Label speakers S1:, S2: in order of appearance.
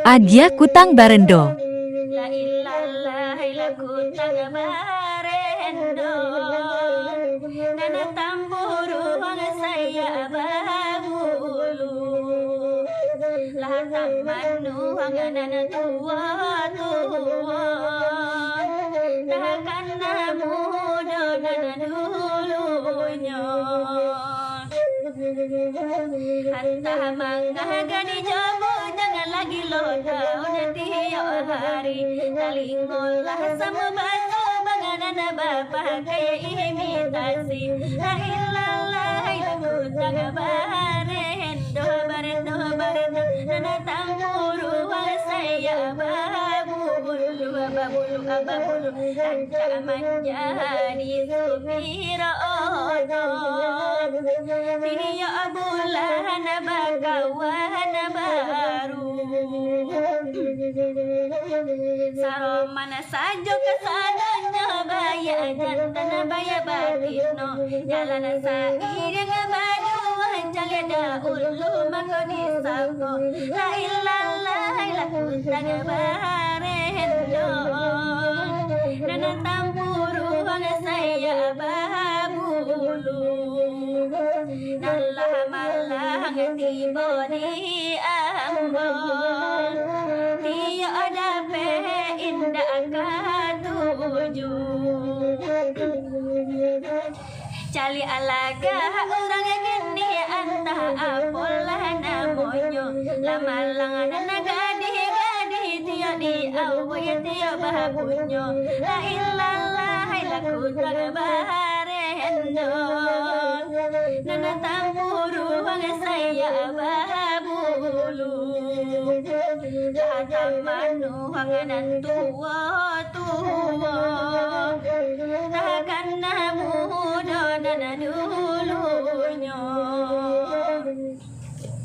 S1: Adia kutang barendo.
S2: La ilaha illa kutang barendo. Nana tamburu ang saya babulu. Lahat ng manuhang nanatuwa-tuwa. Takkan na mudo na nanulunya. Hanta mga gani jabo jangan lagi loda tiyo hari talingolah sama batu bangana bapak kaya imitasi la ilallah ilaku barendo barendo barendo nana tamburu saya babulu babulu anja menjadi supiro tiyo bulan bagawan baru saromana sajo kesadanya baya jantan baya batino jalan saireng madu jaleda ulu magoni sako la ilallah ilaku barendo nana tamburu saya babulu nalah malang tibo di ambon tiyo ada pe indah katuju cali alaga orang gini antah apolah namonyo lama langan nagadi gadi tiyo di awoy tiyo babunyo la ilallah ilaku barendo nana tamburu ang saya babulu lahat manuhang nantuwa-tuwa takkan na mudo na nanulunyo